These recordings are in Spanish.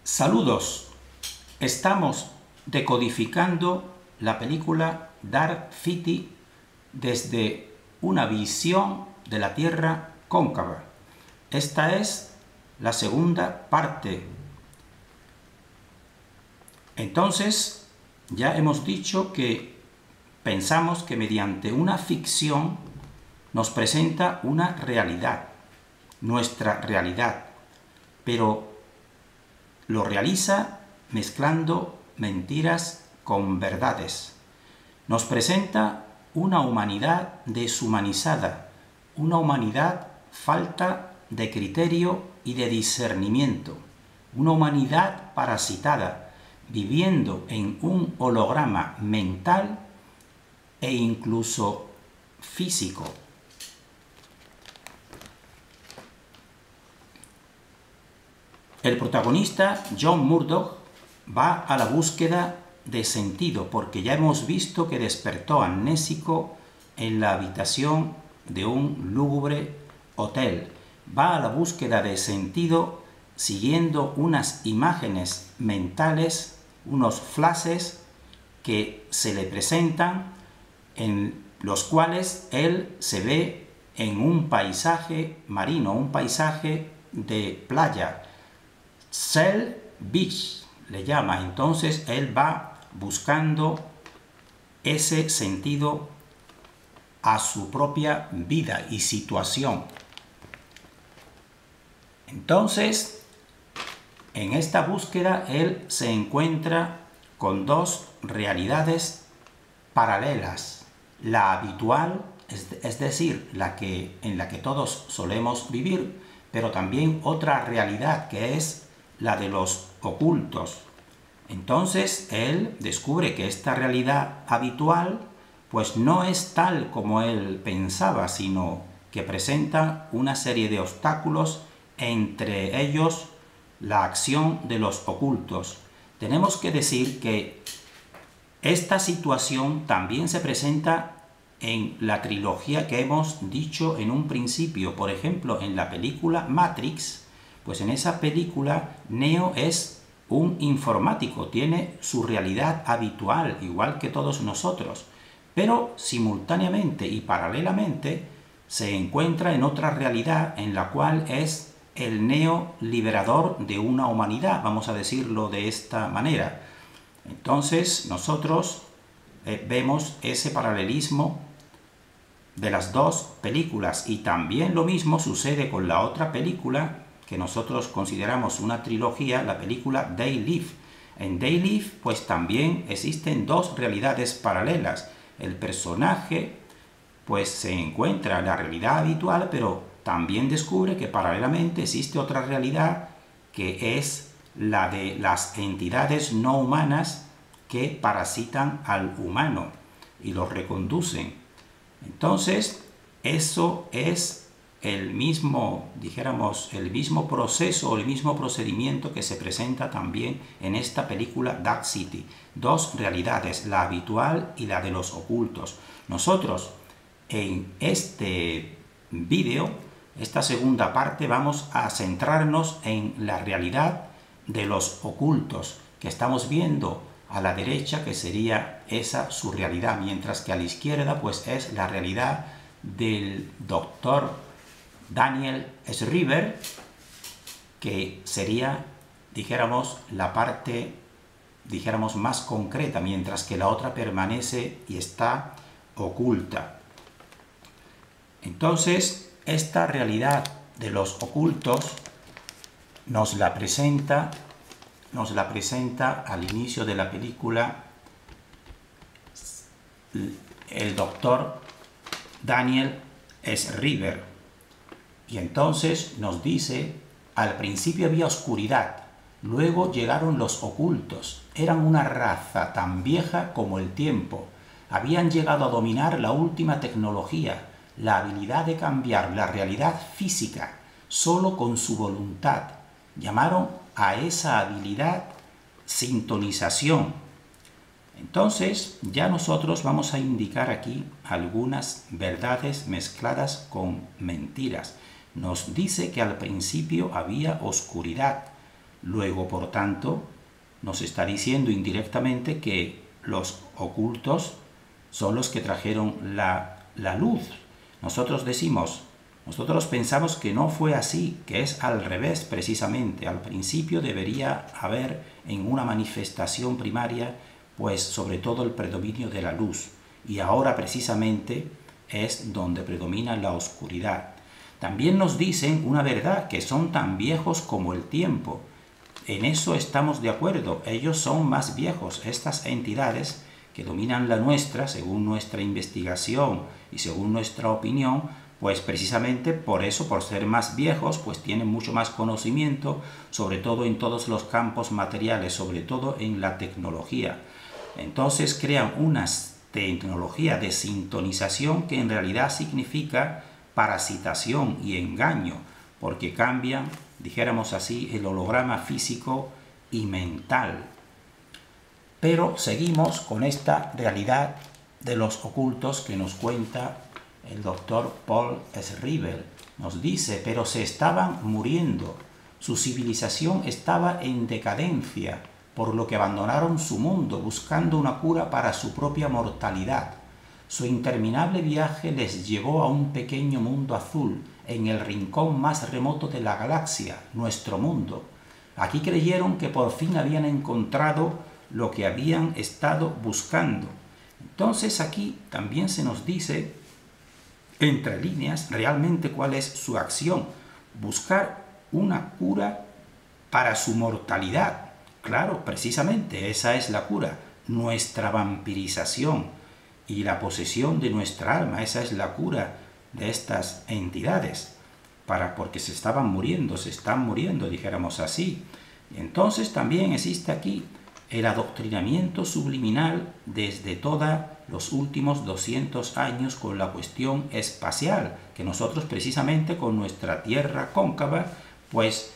Saludos. Estamos decodificando la película Dark City desde una visión de la Tierra cóncava. Esta es la segunda parte. Entonces, ya hemos dicho que pensamos que mediante una ficción nos presenta una realidad, nuestra realidad, pero lo realiza mezclando mentiras con verdades. Nos presenta una humanidad deshumanizada, una humanidad falta de criterio y de discernimiento, una humanidad parasitada, viviendo en un holograma mental e incluso físico. El protagonista, John Murdoch, va a la búsqueda de sentido, porque ya hemos visto que despertó amnésico en la habitación de un lúgubre hotel. Va a la búsqueda de sentido siguiendo unas imágenes mentales, unos flashes que se le presentan, en los cuales él se ve en un paisaje marino, un paisaje de playa. Shell Beach le llama. Entonces él va buscando ese sentido a su propia vida y situación. Entonces, en esta búsqueda él se encuentra con dos realidades paralelas. La habitual, es decir, en la que todos solemos vivir, pero también otra realidad que es la de los ocultos. Entonces él descubre que esta realidad habitual pues no es tal como él pensaba, sino que presenta una serie de obstáculos, entre ellos la acción de los ocultos. Tenemos que decir que esta situación también se presenta en la trilogía que hemos dicho en un principio. Por ejemplo, en la película Matrix, pues en esa película Neo es un informático, tiene su realidad habitual, igual que todos nosotros, pero simultáneamente y paralelamente se encuentra en otra realidad en la cual es el Neo liberador de una humanidad, vamos a decirlo de esta manera. Entonces nosotros vemos ese paralelismo de las dos películas, y también lo mismo sucede con la otra película que nosotros consideramos una trilogía, la película They Live. En They Live pues también existen dos realidades paralelas. El personaje pues se encuentra en la realidad habitual, pero también descubre que paralelamente existe otra realidad que es la de las entidades no humanas que parasitan al humano y lo reconducen. Entonces, eso es el mismo, dijéramos, el mismo proceso o el mismo procedimiento que se presenta también en esta película Dark City. Dos realidades, la habitual y la de los ocultos. Nosotros, en este vídeo, esta segunda parte, vamos a centrarnos en la realidad de los ocultos, que estamos viendo a la derecha, que sería esa su realidad, mientras que a la izquierda pues es la realidad del doctor Daniel Shriver, que sería, dijéramos, la parte, dijéramos, más concreta, mientras que la otra permanece y está oculta. Entonces, esta realidad de los ocultos nos la presenta al inicio de la película el doctor Daniel Shriver. Y entonces nos dice, al principio había oscuridad, luego llegaron los ocultos, eran una raza tan vieja como el tiempo, habían llegado a dominar la última tecnología, la habilidad de cambiar la realidad física solo con su voluntad. Llamaron a esa habilidad sintonización. Entonces, ya nosotros vamos a indicar aquí algunas verdades mezcladas con mentiras. Nos dice que al principio había oscuridad, Luego, por tanto, nos está diciendo indirectamente que los ocultos son los que trajeron la luz. Nosotros pensamos que no fue así, que es al revés precisamente. Al principio debería haber en una manifestación primaria, pues sobre todo el predominio de la luz. Y ahora precisamente es donde predomina la oscuridad. También nos dicen una verdad, que son tan viejos como el tiempo. En eso estamos de acuerdo, ellos son más viejos, estas entidades que dominan la nuestra, según nuestra investigación y según nuestra opinión, pues precisamente por eso, por ser más viejos, pues tienen mucho más conocimiento, sobre todo en todos los campos materiales, sobre todo en la tecnología. Entonces crean una tecnología de sintonización que en realidad significa parasitación y engaño, porque cambian, dijéramos así, el holograma físico y mental. Pero seguimos con esta realidad de los ocultos que nos cuenta el doctor Paul Schriebel. Nos dice, pero se estaban muriendo, su civilización estaba en decadencia, por lo que abandonaron su mundo buscando una cura para su propia mortalidad. Su interminable viaje les llevó a un pequeño mundo azul, en el rincón más remoto de la galaxia, nuestro mundo. Aquí creyeron que por fin habían encontrado lo que habían estado buscando. Entonces aquí también se nos dice, entre líneas, realmente cuál es su acción. Buscar una cura para su mortalidad. Claro, precisamente esa es la cura, nuestra vampirización y la posesión de nuestra alma. Esa es la cura de estas entidades, porque se están muriendo, dijéramos así. Y entonces también existe aquí el adoctrinamiento subliminal desde todos los últimos 200 años con la cuestión espacial, que nosotros precisamente con nuestra Tierra cóncava, pues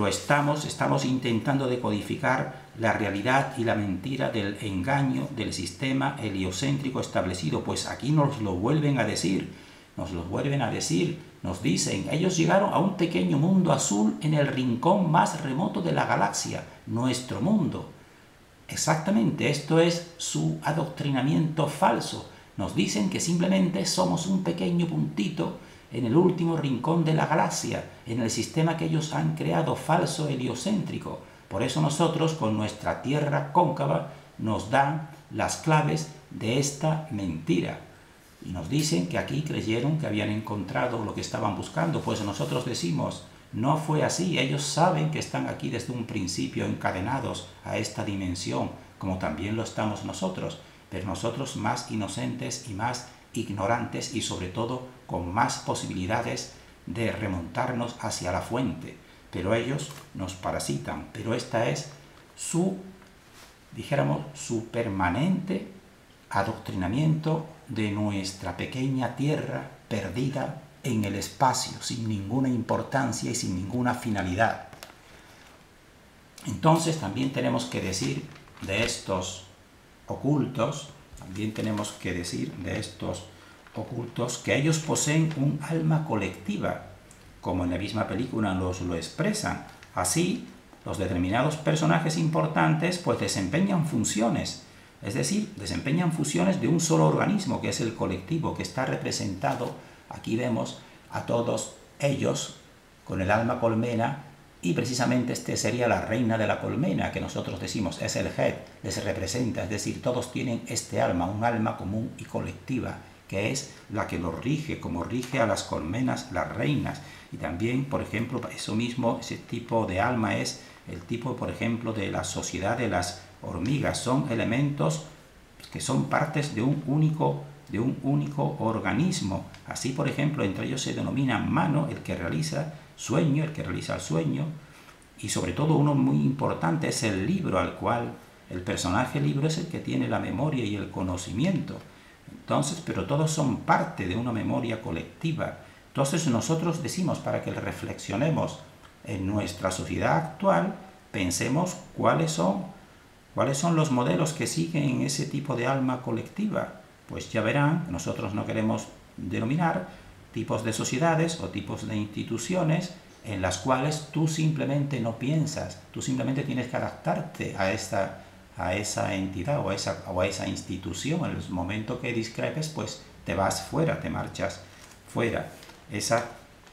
estamos intentando decodificar la realidad y la mentira del engaño del sistema heliocéntrico establecido. Pues aquí nos lo vuelven a decir, nos dicen, ellos llegaron a un pequeño mundo azul en el rincón más remoto de la galaxia, nuestro mundo. Exactamente, esto es su adoctrinamiento falso. Nos dicen que simplemente somos un pequeño puntito en el último rincón de la galaxia, en el sistema que ellos han creado falso heliocéntrico. Por eso nosotros, con nuestra Tierra cóncava, nos dan las claves de esta mentira. Y nos dicen que aquí creyeron que habían encontrado lo que estaban buscando. Pues nosotros decimos, no fue así. Ellos saben que están aquí desde un principio encadenados a esta dimensión, como también lo estamos nosotros, pero nosotros más inocentes y más ignorantes y sobre todo con más posibilidades de remontarnos hacia la fuente. Pero ellos nos parasitan. Pero esta es su permanente adoctrinamiento de nuestra pequeña Tierra perdida en el espacio, sin ninguna importancia y sin ninguna finalidad. Entonces también tenemos que decir de estos ocultos, que ellos poseen un alma colectiva, como en la misma película nos lo expresan. Así, los determinados personajes importantes pues desempeñan funciones, es decir, desempeñan funciones de un solo organismo, que es el colectivo, que está representado. Aquí vemos a todos ellos con el alma colmena, y precisamente este sería la reina de la colmena, que nosotros decimos es el head, les representa, es decir, todos tienen este alma, un alma común y colectiva, que es la que los rige, como rige a las colmenas las reinas. Y también, por ejemplo, ese tipo de alma es el tipo, por ejemplo, de la sociedad de las hormigas. Son elementos que son partes de un único organismo. Así, por ejemplo, entre ellos se denomina mano, el que realiza el sueño, y sobre todo uno muy importante es el libro, al cual el personaje libro es el que tiene la memoria y el conocimiento. Entonces, pero todos son parte de una memoria colectiva. Entonces nosotros decimos, para que reflexionemos en nuestra sociedad actual, pensemos cuáles son los modelos que siguen ese tipo de alma colectiva. Pues ya verán, nosotros no queremos denominar tipos de sociedades o tipos de instituciones, en las cuales tú simplemente no piensas, tú simplemente tienes que adaptarte a esa entidad o a esa institución. En el momento que discrepes, pues te vas fuera, te marchas fuera. Esa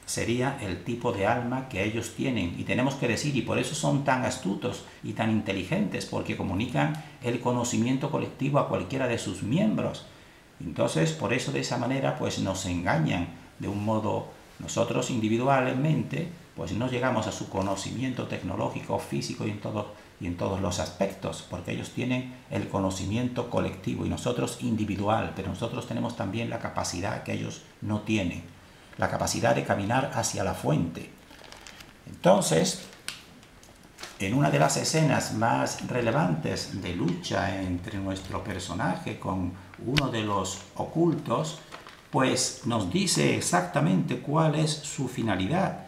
sería el tipo de alma que ellos tienen, y tenemos que decir, y por eso son tan astutos y tan inteligentes, porque comunican el conocimiento colectivo a cualquiera de sus miembros. Entonces, por eso de esa manera, pues nos engañan de un modo. Nosotros individualmente, pues no llegamos a su conocimiento tecnológico, físico y en todos los aspectos, porque ellos tienen el conocimiento colectivo y nosotros individual, pero nosotros tenemos también la capacidad que ellos no tienen, la capacidad de caminar hacia la fuente. Entonces, en una de las escenas más relevantes de lucha entre nuestro personaje con uno de los ocultos, pues nos dice exactamente cuál es su finalidad.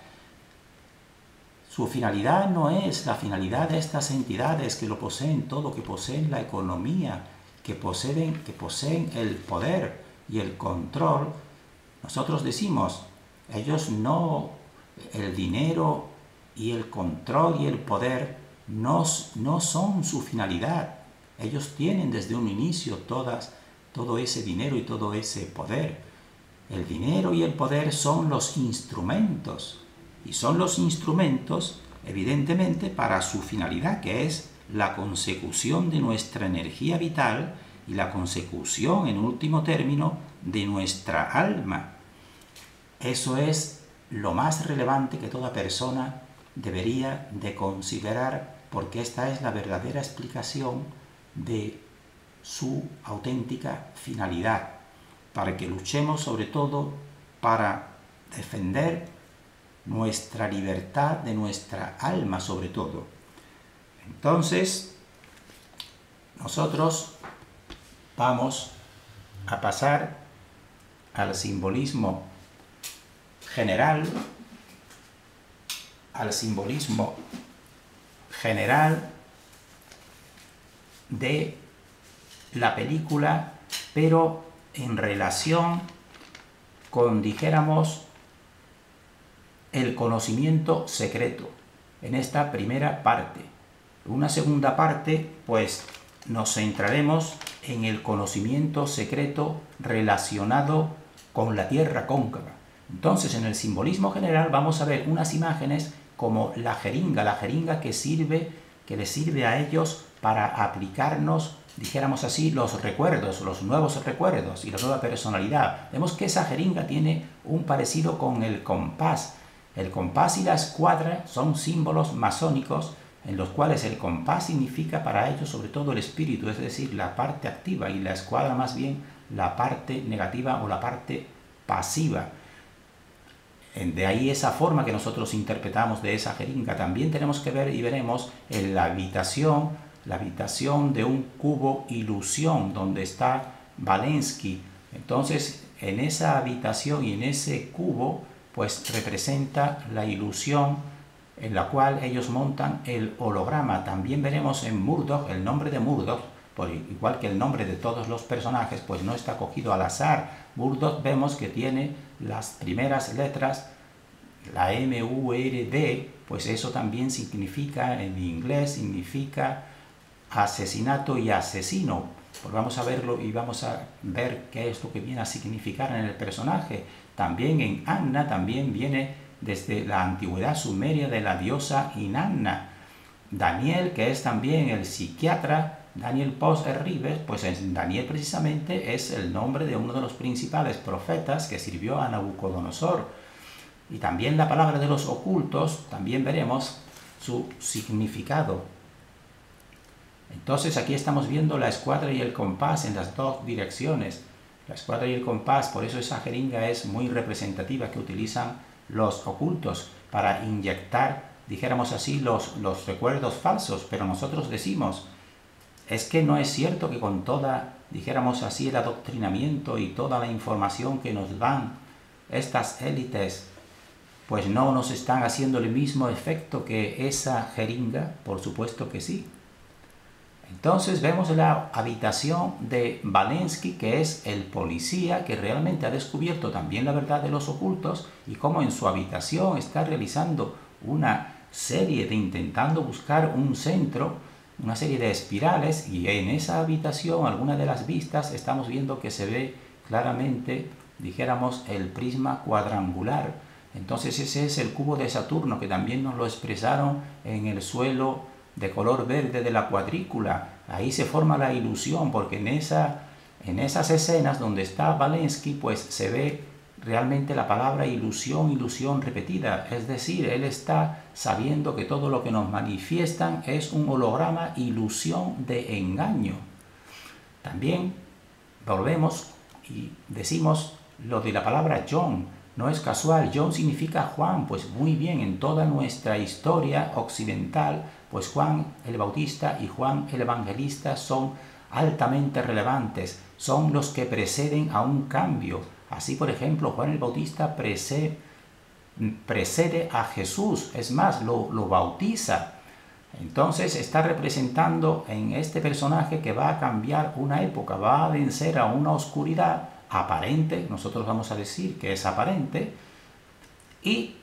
Su finalidad no es la finalidad de estas entidades que lo poseen todo, que poseen la economía, que poseen el poder y el control. Nosotros decimos, ellos no, el dinero y el control y el poder no son su finalidad. Ellos tienen desde un inicio todo ese dinero y todo ese poder. El dinero y el poder son los instrumentos, y son los instrumentos, evidentemente, para su finalidad, que es la consecución de nuestra energía vital y la consecución, en último término, de nuestra alma. Eso es lo más relevante que toda persona debería de considerar, porque esta es la verdadera explicación de su auténtica finalidad, para que luchemos sobre todo para defender nuestra libertad de nuestra alma sobre todo. Entonces, nosotros vamos a pasar al simbolismo general, de la película, pero en relación con, dijéramos, el conocimiento secreto, en esta primera parte. Una segunda parte, pues nos centraremos en el conocimiento secreto relacionado con la Tierra cóncava. Entonces, en el simbolismo general vamos a ver unas imágenes como la jeringa que les sirve a ellos para aplicarnos, dijéramos así, los recuerdos, los nuevos recuerdos y la nueva personalidad. Vemos que esa jeringa tiene un parecido con el compás. El compás y la escuadra son símbolos masónicos en los cuales el compás significa para ellos sobre todo el espíritu, es decir, la parte activa, y la escuadra más bien la parte negativa o la parte pasiva. De ahí esa forma que nosotros interpretamos de esa jeringa. También tenemos que ver y veremos en la habitación de un cubo ilusión donde está Valensky. Entonces, en esa habitación y en ese cubo, pues representa la ilusión en la cual ellos montan el holograma. También veremos en Murdoch el nombre de Murdoch, por igual que el nombre de todos los personajes, pues no está cogido al azar. Murdoch vemos que tiene las primeras letras, la M-U-R-D, pues eso también significa, en inglés, significa asesinato y asesino. Pues vamos a verlo y vamos a ver qué es lo que viene a significar en el personaje. También en Anna, también viene desde la antigüedad sumeria de la diosa Inanna. Daniel, que es también el psiquiatra, Daniel Post-Rives, pues en Daniel precisamente es el nombre de uno de los principales profetas que sirvió a Nabucodonosor. Y también la palabra de los ocultos, también veremos su significado. Entonces aquí estamos viendo la escuadra y el compás en las dos direcciones. La escuadra y el compás, por eso esa jeringa es muy representativa que utilizan los ocultos para inyectar, dijéramos así, los recuerdos falsos. Pero nosotros decimos, es que no es cierto que con toda, dijéramos así, el adoctrinamiento y toda la información que nos dan estas élites, pues no nos están haciendo el mismo efecto que esa jeringa. Por supuesto que sí. Entonces vemos la habitación de Walensky, que es el policía que realmente ha descubierto también la verdad de los ocultos, y cómo en su habitación está realizando una serie de intentando buscar un centro, una serie de espirales, y en esa habitación, alguna de las vistas, estamos viendo que se ve claramente, dijéramos, el prisma cuadrangular. Entonces ese es el cubo de Saturno, que también nos lo expresaron en el suelo de color verde de la cuadrícula. Ahí se forma la ilusión, porque en esas escenas donde está Walensky, pues se ve realmente la palabra ilusión, ilusión repetida. Es decir, él está sabiendo que todo lo que nos manifiestan es un holograma, ilusión de engaño. También volvemos y decimos lo de la palabra John. No es casual, John significa Juan, pues muy bien, en toda nuestra historia occidental, pues Juan el Bautista y Juan el Evangelista son altamente relevantes, son los que preceden a un cambio. Así, por ejemplo, Juan el Bautista precede a Jesús, es más, lo bautiza. Entonces está representando en este personaje que va a cambiar una época, va a vencer a una oscuridad aparente, nosotros vamos a decir que es aparente, y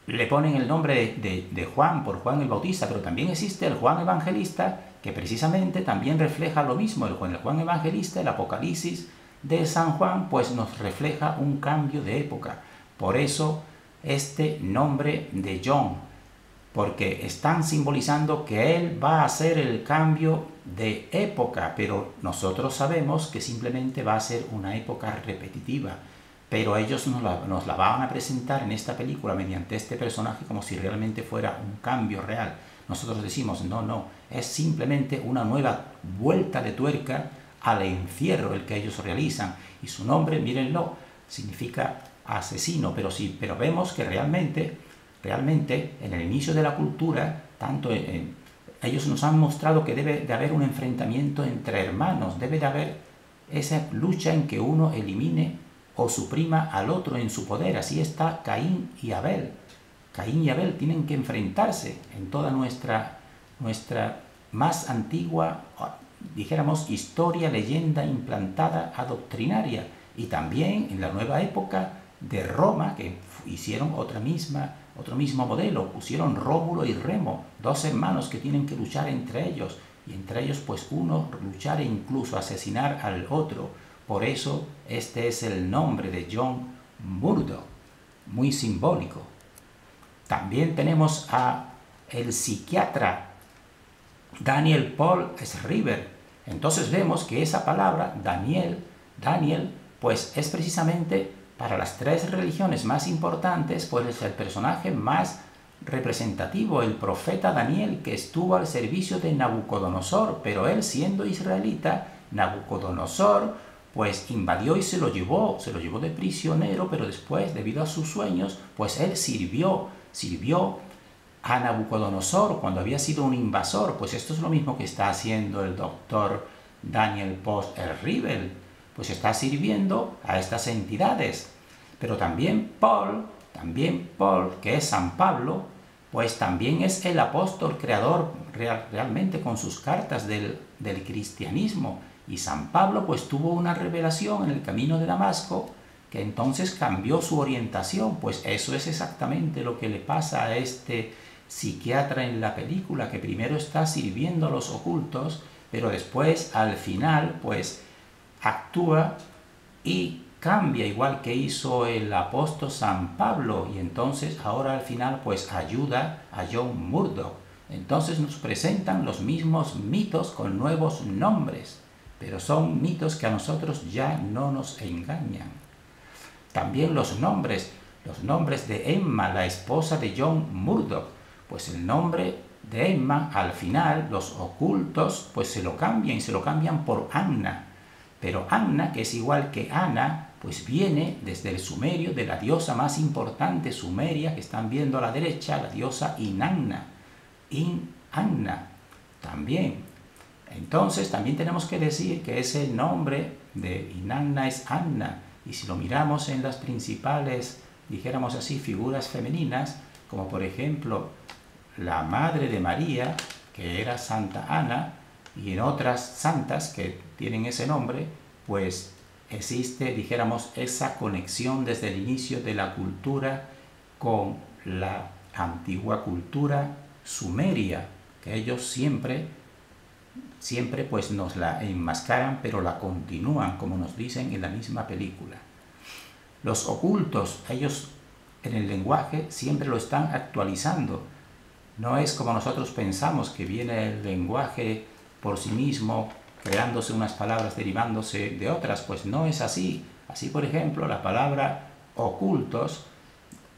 le ponen el nombre de Juan por Juan el Bautista, pero también existe el Juan Evangelista, que precisamente también refleja lo mismo. El Juan Evangelista, el Apocalipsis de San Juan, pues nos refleja un cambio de época. Por eso este nombre de John, porque están simbolizando que él va a hacer el cambio de época, pero nosotros sabemos que simplemente va a ser una época repetitiva. Pero ellos nos la van a presentar en esta película mediante este personaje como si realmente fuera un cambio real. Nosotros decimos, no, es simplemente una nueva vuelta de tuerca al encierro el que ellos realizan. Y su nombre, mírenlo, significa asesino, pero vemos que realmente en el inicio de la cultura, ellos nos han mostrado que debe de haber un enfrentamiento entre hermanos, debe de haber esa lucha en que uno elimine o suprima al otro en su poder. Así está Caín y Abel. Caín y Abel tienen que enfrentarse en toda nuestra más antigua, dijéramos, historia, leyenda implantada adoctrinaria, y también en la nueva época de Roma, que hicieron otro mismo modelo, pusieron Rómulo y Remo, dos hermanos que tienen que luchar entre ellos, y entre ellos pues uno luchar e incluso asesinar al otro. Por eso este es el nombre de John Murdoch, muy simbólico. También tenemos a el psiquiatra Daniel Paul Schreiber. Entonces vemos que esa palabra Daniel, pues es precisamente para las tres religiones más importantes, pues es el personaje más representativo, el profeta Daniel, que estuvo al servicio de Nabucodonosor, pero él, siendo israelita, Nabucodonosor pues invadió y se lo llevó de prisionero, pero después, debido a sus sueños, pues él sirvió a Nabucodonosor cuando había sido un invasor. Pues esto es lo mismo que está haciendo el doctor Daniel Post Schreiber, pues está sirviendo a estas entidades. Pero también Paul, que es San Pablo, pues también es el apóstol creador realmente con sus cartas del cristianismo. Y San Pablo pues tuvo una revelación en el camino de Damasco que entonces cambió su orientación. Pues eso es exactamente lo que le pasa a este psiquiatra en la película, que primero está sirviendo a los ocultos, pero después al final pues actúa y cambia, igual que hizo el apóstol San Pablo, y entonces ahora al final pues ayuda a John Murdoch. Entonces nos presentan los mismos mitos con nuevos nombres, pero son mitos que a nosotros ya no nos engañan. También los nombres de Emma, la esposa de John Murdoch, pues el nombre de Emma, al final, los ocultos, pues se lo cambian por Anna. Pero Anna, que es igual que Ana, pues viene desde el sumerio, de la diosa más importante sumeria, que están viendo a la derecha, la diosa Inanna. Inanna, también. Entonces también tenemos que decir que ese nombre de Inanna es Anna, y si lo miramos en las principales, dijéramos así, figuras femeninas, como por ejemplo la madre de María, que era Santa Ana, y en otras santas que tienen ese nombre, pues existe, dijéramos, esa conexión desde el inicio de la cultura con la antigua cultura sumeria, que ellos siempre pues nos la enmascaran, pero la continúan, como nos dicen en la misma película. Los ocultos, ellos en el lenguaje siempre lo están actualizando. No es como nosotros pensamos, que viene el lenguaje por sí mismo, creándose unas palabras, derivándose de otras. Pues no es así. Así, por ejemplo, la palabra ocultos,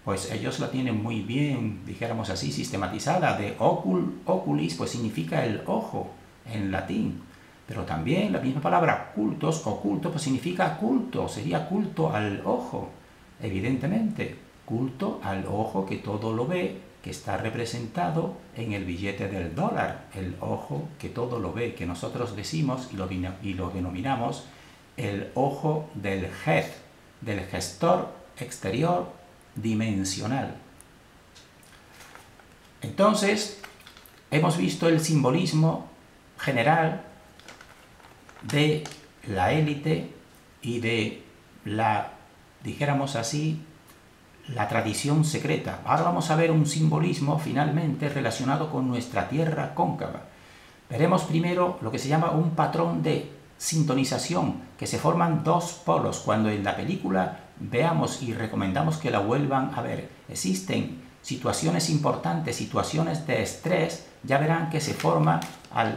pues ellos la tienen muy bien, dijéramos así, sistematizada. De oculis, pues significa el ojo en latín. Pero también la misma palabra cultos, oculto, pues significa culto, sería culto al ojo, evidentemente. Culto al ojo que todo lo ve, que está representado en el billete del dólar, el ojo que todo lo ve, que nosotros decimos y lo denominamos el ojo del gestor exterior dimensional. Entonces, hemos visto el simbolismo general de la élite y de la, dijéramos así, la tradición secreta. Ahora vamos a ver un simbolismo finalmente relacionado con nuestra tierra cóncava. Veremos primero lo que se llama un patrón de sintonización, que se forman dos polos. Cuando en la película veamos, y recomendamos que la vuelvan a ver, existen situaciones importantes, situaciones de estrés, ya verán que se forma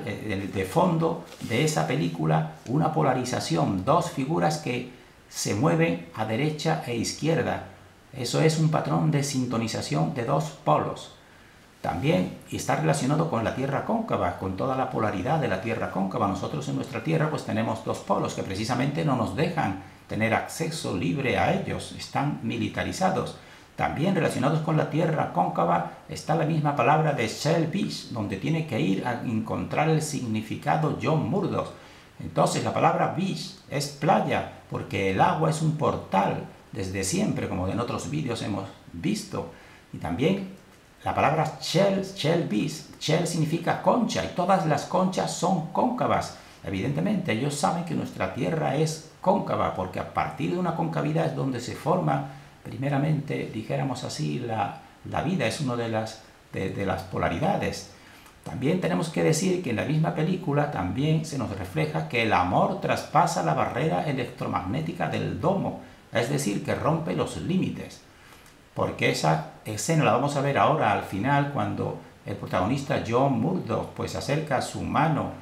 de fondo de esa película una polarización, dos figuras que se mueven a derecha e izquierda. Eso es un patrón de sintonización de dos polos. También está relacionado con la Tierra cóncava, con toda la polaridad de la Tierra cóncava. Nosotros en nuestra Tierra pues tenemos dos polos que precisamente no nos dejan tener acceso libre a ellos, están militarizados. También relacionados con la Tierra cóncava está la misma palabra de Shell Beach, donde tiene que ir a encontrar el significado John Murdoch. Entonces la palabra beach es playa, porque el agua es un portal desde siempre, como en otros vídeos hemos visto. Y también la palabra Shell Beach, Shell significa concha, y todas las conchas son cóncavas. Evidentemente ellos saben que nuestra Tierra es cóncava, porque a partir de una concavidad es donde se forma, primeramente, dijéramos así, la vida, es una de las polaridades. También tenemos que decir que en la misma película también se nos refleja que el amor traspasa la barrera electromagnética del domo, es decir, que rompe los límites. Porque esa escena la vamos a ver ahora al final, cuando el protagonista John Murdoch pues acerca su mano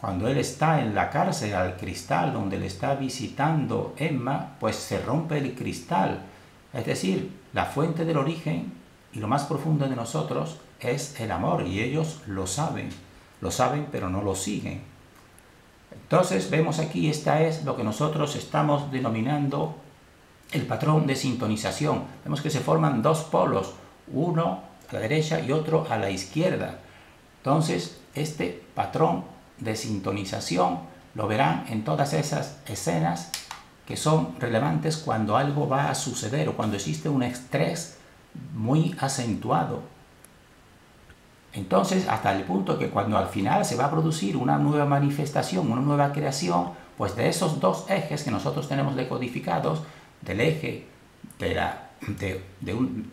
cuando él está en la cárcel al cristal donde le está visitando Emma, pues se rompe el cristal. Es decir, la fuente del origen y lo más profundo de nosotros es el amor, y ellos lo saben pero no lo siguen. Entonces vemos aquí, esta es lo que nosotros estamos denominando el patrón de sintonización. Vemos que se forman dos polos, uno a la derecha y otro a la izquierda. Entonces este patrón de sintonización lo verán en todas esas escenas que son relevantes cuando algo va a suceder o cuando existe un estrés muy acentuado. Entonces, hasta el punto que cuando al final se va a producir una nueva manifestación, una nueva creación, pues de esos dos ejes que nosotros tenemos decodificados, del eje de un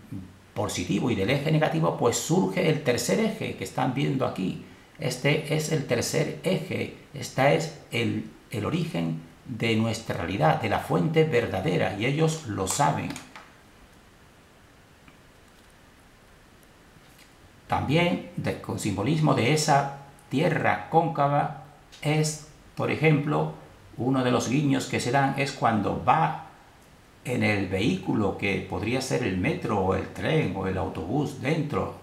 positivo y del eje negativo, pues surge el tercer eje que están viendo aquí. Este es el tercer eje, este es el origen de nuestra realidad, de la fuente verdadera, y ellos lo saben. También, con simbolismo de esa tierra cóncava, es, por ejemplo, uno de los guiños que se dan es cuando va en el vehículo, que podría ser el metro o el tren o el autobús dentro,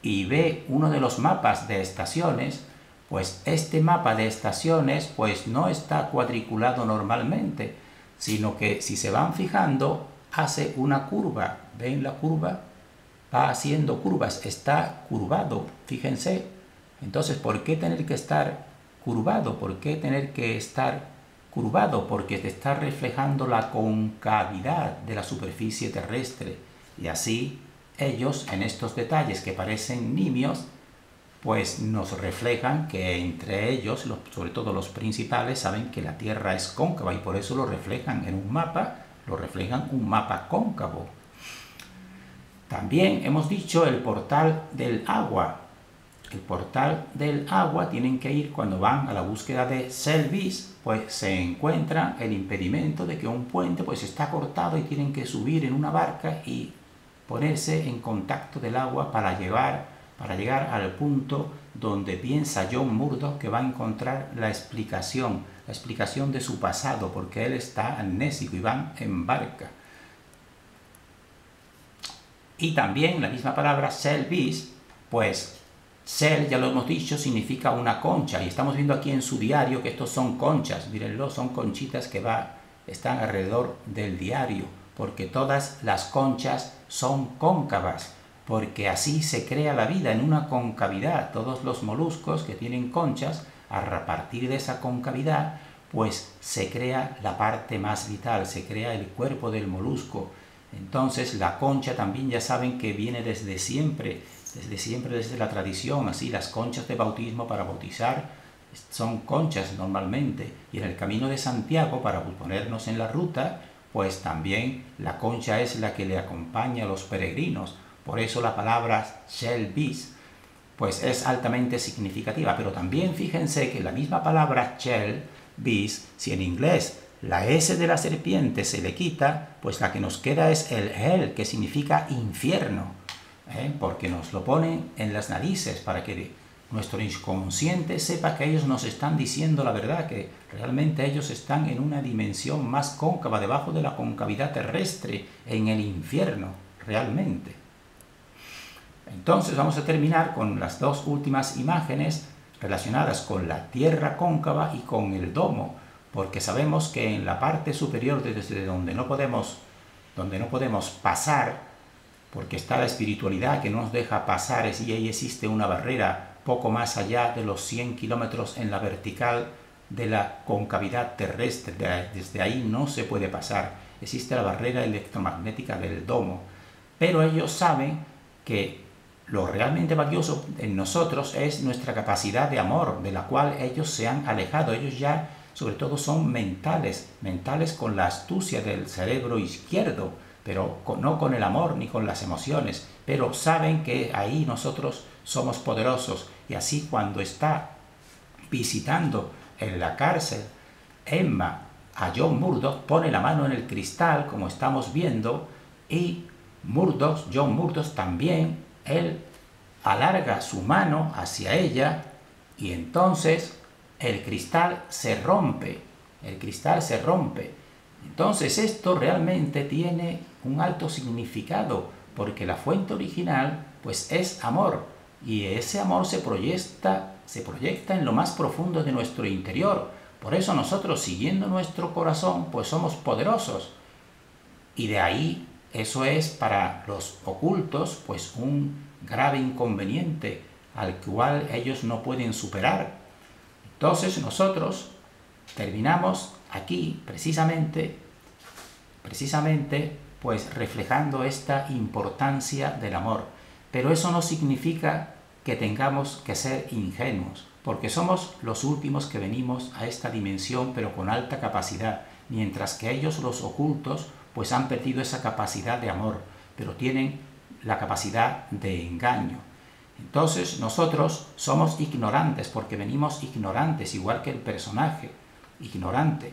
y ve uno de los mapas de estaciones, pues este mapa de estaciones pues no está cuadriculado normalmente, sino que si se van fijando, hace una curva. ¿Ven la curva? Va haciendo curvas, está curvado, fíjense. Entonces, ¿por qué tener que estar curvado? ¿Por qué tener que estar curvado? Porque te está reflejando la concavidad de la superficie terrestre. Y así, ellos, en estos detalles que parecen nimios, pues nos reflejan que entre ellos, sobre todo los principales, saben que la Tierra es cóncava y por eso lo reflejan en un mapa, lo reflejan un mapa cóncavo. También hemos dicho el portal del agua. El portal del agua tienen que ir cuando van a la búsqueda de Selvis, pues se encuentra el impedimento de que un puente pues está cortado y tienen que subir en una barca y ponerse en contacto del agua para llegar al punto donde piensa John Murdoch que va a encontrar la explicación de su pasado, porque él está amnésico y van en barca. Y también la misma palabra Selvis, pues Sel, ya lo hemos dicho, significa una concha, y estamos viendo aquí en su diario que estos son conchas, mírenlo, son conchitas que están alrededor del diario, porque todas las conchas son cóncavas, porque así se crea la vida, en una concavidad. Todos los moluscos que tienen conchas, a partir de esa concavidad, pues se crea la parte más vital, se crea el cuerpo del molusco. Entonces la concha también ya saben que viene desde siempre, desde la tradición. Así las conchas de bautismo para bautizar son conchas normalmente, y en el Camino de Santiago, para ponernos en la ruta, pues también la concha es la que le acompaña a los peregrinos. Por eso la palabra Selvis pues es altamente significativa. Pero también fíjense que la misma palabra Selvis, si en inglés la S de la serpiente se le quita, pues la que nos queda es el hell, que significa infierno, porque nos lo ponen en las narices para que nuestro inconsciente sepa que ellos nos están diciendo la verdad, que realmente ellos están en una dimensión más cóncava, debajo de la concavidad terrestre, en el infierno, realmente. Entonces vamos a terminar con las dos últimas imágenes relacionadas con la tierra cóncava y con el domo, porque sabemos que en la parte superior, desde donde no podemos pasar, porque está la espiritualidad que no nos deja pasar, y ahí existe una barrera poco más allá de los 100 kilómetros en la vertical de la concavidad terrestre. Desde ahí no se puede pasar, existe la barrera electromagnética del domo, pero ellos saben que lo realmente valioso en nosotros es nuestra capacidad de amor, de la cual ellos se han alejado. Ellos ya, sobre todo, son mentales con la astucia del cerebro izquierdo, pero no con el amor ni con las emociones, pero saben que ahí nosotros somos poderosos. Y así, cuando está visitando en la cárcel Emma a John Murdoch, pone la mano en el cristal, como estamos viendo, y John Murdoch también, él alarga su mano hacia ella, y entonces el cristal se rompe. Entonces esto realmente tiene un alto significado, porque la fuente original pues es amor, y ese amor se proyecta en lo más profundo de nuestro interior. Por eso nosotros, siguiendo nuestro corazón, pues somos poderosos. Y de ahí, eso es para los ocultos pues un grave inconveniente al cual ellos no pueden superar. Entonces nosotros terminamos aquí precisamente pues reflejando esta importancia del amor. Pero eso no significa que tengamos que ser ingenuos, porque somos los últimos que venimos a esta dimensión, pero con alta capacidad, mientras que ellos, los ocultos, pues han perdido esa capacidad de amor, pero tienen la capacidad de engaño. Entonces nosotros somos ignorantes, porque venimos ignorantes, igual que el personaje, ignorante.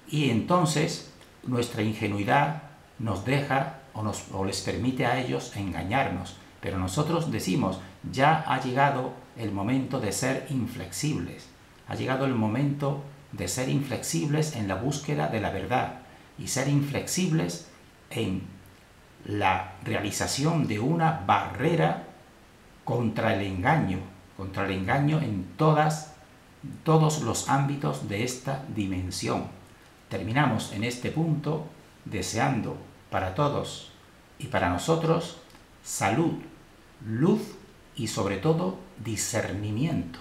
Y entonces nuestra ingenuidad nos deja o les permite a ellos engañarnos. Pero nosotros decimos, ya ha llegado el momento de ser inflexibles. Ha llegado el momento de ser inflexibles en la búsqueda de la verdad y ser inflexibles en la realización de una barrera contra el engaño en todos los ámbitos de esta dimensión. Terminamos en este punto deseando para todos y para nosotros salud, luz y sobre todo discernimiento.